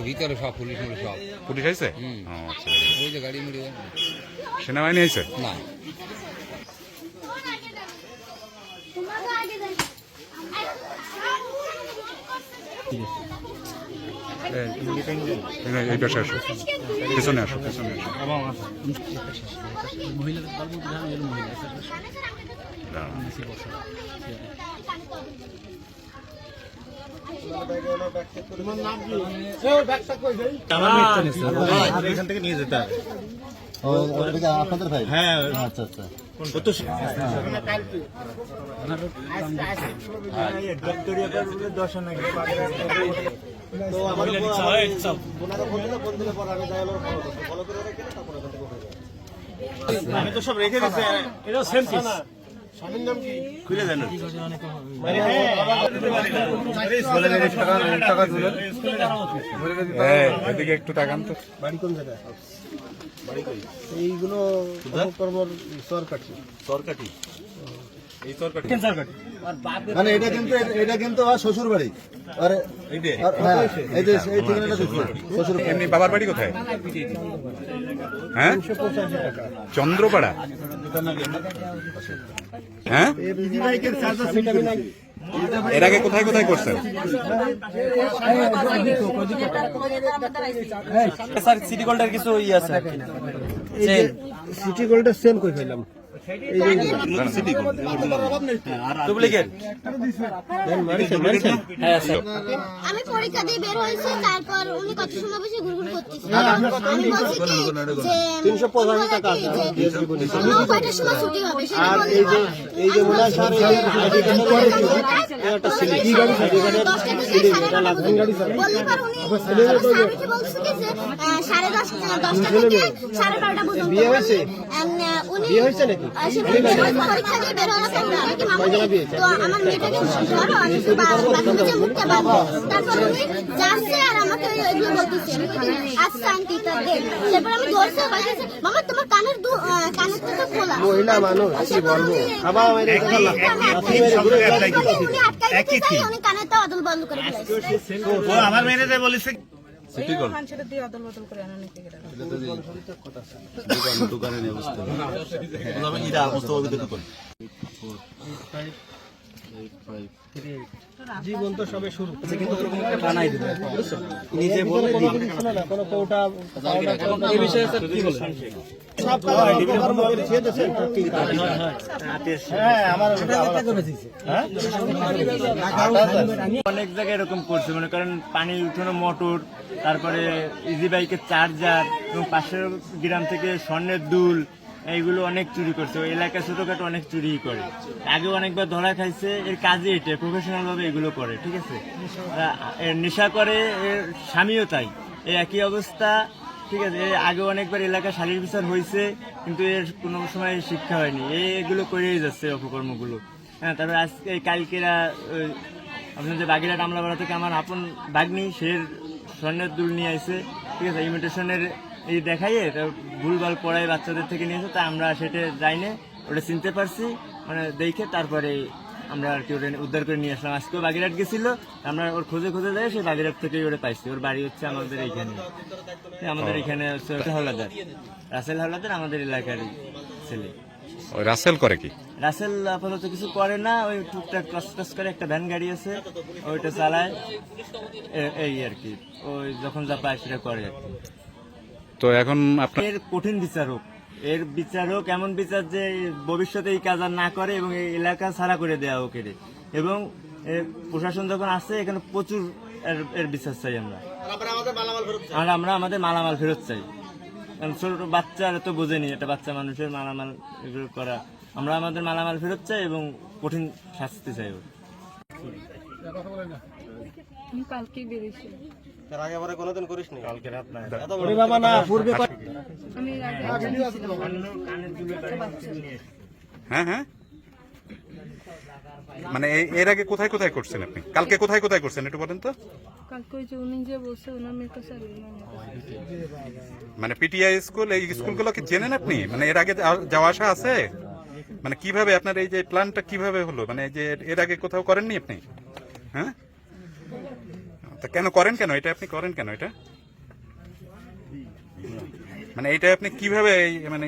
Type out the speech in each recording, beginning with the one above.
ভিতরে সব পুলিশ সব পুলিশ আইছে? আচ্ছা, ওই যে গাড়ি মুড়ি সেনাবাহিনী আইছে? না এই পাশে আসো, পেছনে আসো, পেছনে আসো। এখান থেকে নিয়ে যেতে হবে। আপনাদের ভাই? হ্যাঁ, আচ্ছা আচ্ছা। আমি তো সব রেখে দিচ্ছি। এটা সেম পিস। স্বামীর নাম কি? খুলে দেন। এদিকে একটু তাকান তো। বাড়ি কোন জায়গায়? এইগুলো সরকাটি। সরকাটি। এই সরকাটি। মানে এটা কিন্তু শ্বশুর বাড়ি। আর হ্যাঁ, এই যে এই ঠিকানাটা শ্বশুর। এমনি বাবার বাড়ি কোথায়? হ্যাঁ, চন্দ্রপাড়া। হ্যাঁ, এর আগে কোথায় কোথায় করছেন? স্যার সিটি গোল্ডের কিছু ই আছে, সিটি গোল্ডের সেল কই ফেললাম। আমি পরীক্ষা দিয়ে বের হয়েছি, তারপর উনি কত সময় বসে ঘুরঘুর করতেছে। আমি বলছি কি যে 385 টাকা আছে। কয়টার সময় ছুটি হবে সেটা আর বলতে এই যে মনে হয় স্যার একটা সিলি কি গাড়ি আছে? এটা লাগবে গাড়ি স্যার। বললে পর উনি স্যারকে বলছে কি যে 10:30 থেকে 12:30 পর্যন্ত। বিয়ে হয়েছে? উনি বিয়ে হয়েছে নাকি? পরীক্ষা দিয়ে বের হওয়ার পর আমি কি মামা তো আমার মেয়েটাকে জ্বর আছে, বাথরুমে মুখটা বাঁধবো। তারপর উনি যাচ্ছে আর আমাকে এগুলো বলতেছে। আচ্ছা আন্টি তা দেন। তারপর আমি ধরছে বলতেছে মামা তোমার কানের তো খোলা। মহিলা মানুষ কি বলবো? আবার মেরে গেল। উনি কানেরটা অদল বন্ধ করে দিয়েছে। ও আমার মেয়েরে বলেছে সিটি গোল্ড সেটা দিয়ে অদল বদল করে আনা নাকি এটা দোকানে নিয়ে বসতে হবে। আমি ইরা অবস্থা হবে দেখো। জীবন তো সবে শুরু কিন্তু বানাই দিবে বুঝছো নিজে বলে দিবে না কোনো কোটা এই বিষয়ে স্যার কি বলেন সব কাজ ছেড়ে দেন হ্যাঁ আমার টাকা করে দিয়েছে হ্যাঁ অনেক জায়গায় এরকম করছে, মনে করেন পানি উঠানো মোটর, তারপরে ইজি বাইকের চার্জার এবং পাশের গ্রাম থেকে স্বর্ণের দুল, এইগুলো অনেক চুরি করছে। ওই এলাকায় ছোটখাটো অনেক চুরি করে, আগেও অনেকবার ধরা খাইছে। এর কাজে এটা প্রফেশনাল ভাবে এগুলো করে, ঠিক আছে। এর নেশা করে, এর স্বামীও তাই, এই একই অবস্থা, ঠিক আছে। এর আগেও অনেকবার এলাকায় শারীরিক বিচার হয়েছে, কিন্তু এর কোনো সময় শিক্ষা হয়নি, এইগুলো করেই যাচ্ছে অপকর্মগুলো। হ্যাঁ, তারপরে আজকে কালকেরা আপনার যে বাগেরহাট আমলাপাড়া থেকে আমার আপন বাগনি, সে স্বর্ণের দুল নিয়ে আসে, ঠিক আছে। ইমিটেশনের এই দেখাইয়ে ভুলভাল পড়ায় বাচ্চাদের থেকে নিয়েছে, তা আমরা সেটা যাইনি, ওটা চিনতে পারছি, মানে দেখে তারপরে আমরা আর কি ওটা উদ্ধার করে নিয়ে আসলাম। আজকেও বাগেরহাট গেছিল, আমরা ওর খোঁজে খোঁজে যাই, সে বাগেরহাট থেকেই ওটা পাইছি। ওর বাড়ি হচ্ছে আমাদের এইখানে, আমাদের এখানে হচ্ছে হাওলাদার, রাসেল হাওলাদার আমাদের এলাকার ছেলে। ওই রাসেল করে কি? রাসেল আপাতত কিছু করে না, ওই টুকটাক ক্রস করে একটা ভ্যান গাড়ি আছে, ওইটা চালায়, এই আর কি। ওই যখন যা পায় সেটা করে আর কি। তো এখন আপনার এর কঠিন বিচারক, এর বিচারক এমন বিচার যে ভবিষ্যতে এই কাজ আর না করে এবং এই এলাকা ছাড়া করে দেওয়া ওকে। এবং প্রশাসন যখন আসছে এখানে প্রচুর এর বিচার চাই আমরা, আমরা আমাদের মালামাল ফেরত চাই। কারণ ছোট বাচ্চারা তো বোঝেনি, এটা বাচ্চা মানুষের মালামাল এগুলো করা, আমরা আমাদের মালামাল ফেরত চাই এবং কঠিন শাস্তি চাই। আমি কালকেই বেরিয়েছি। তার আগে পরে কোনোদিন করিস নি? কালকে রাত না এত বড় আমি হ্যাঁ হ্যাঁ, মানে এর আগে কোথায় কোথায় করছেন আপনি? কালকে কোথায় কোথায় করছেন একটু বলেন তো। কালকে ওই যে উনি যে বলছে ওনার মেয়ে কাছে মানে পিটিআই স্কুল, এই স্কুলগুলো কি চেনেন আপনি? মানে এর আগে যাওয়া আসা আছে? মানে কিভাবে আপনার এই যে প্ল্যানটা কিভাবে হলো? মানে এই যে এর আগে কোথাও করেননি আপনি? হ্যাঁ তা কেন করেন কেন এটা, আপনি করেন কেন এটা? মানে এইটা আপনি কিভাবে মানে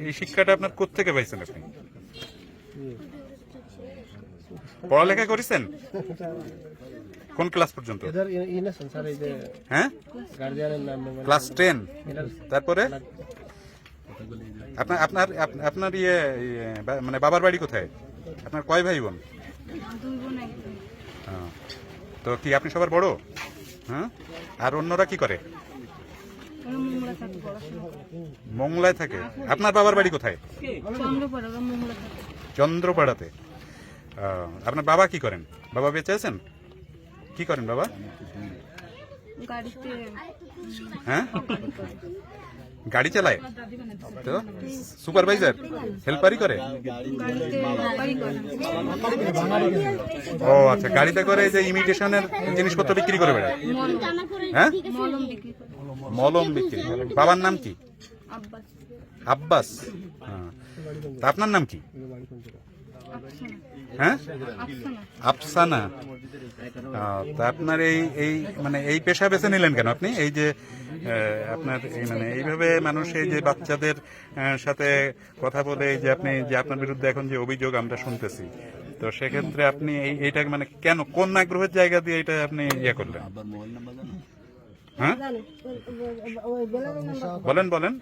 এই শিক্ষাটা আপনার কোত্থেকে পাইছেন আপনি? পড়ালেখা করেছেন কোন ক্লাস পর্যন্ত? হ্যাঁ, ক্লাস 10। তারপরে আপনার আপনার আপনার মানে বাবার বাড়ি কোথায়? আপনার কয় ভাই বোন? 2 বোন 1 ভাই। তো কি আপনি সবার বড়? হ্যাঁ, আর অন্যরা কি করে? ওরা মোংলা থাকে পড়াশোনা করে। মোংলায় থাকে। আপনার বাবার বাড়ি কোথায়? চন্দ্রপাড়া, ওরা মোংলা থাকে। চন্দ্রপাড়াতে। আপনার বাবা কি করেন? বাবা বেঁচে আছেন? কি করেন বাবা? গাড়িতে হ্যাঁ, গাড়ি চালায়। তো সুপারভাইজার, হেল্পারই করে? গাড়িতে বাড়ি করে। ও আচ্ছা, গাড়িতে করে এই যে ইমিটেশনের জিনিসপত্র বিক্রি করে বেড়ায়। হ্যাঁ, মলম বিক্রি করে। মলম বিক্রি করে। বাবার নাম কি? আব্বাস। আব্বাস। তা আপনার নাম কি? আফসানা। হ্যাঁ, আফসানা। আফসানা। তা আপনার এই মানে এই পেশা বেছে নিলেন কেন আপনি? এই যে আপনার মানে এইভাবে মানুষ এই যে বাচ্চাদের সাথে কথা বলে এই যে আপনি যে আপনার বিরুদ্ধে এখন যে অভিযোগ আমরা শুনতেছি, তো সেক্ষেত্রে আপনি এইটা মানে কেন, কোন আগ্রহের জায়গা দিয়ে এটা আপনি ইয়ে করলেন? হ্যাঁ, বলেন বলেন।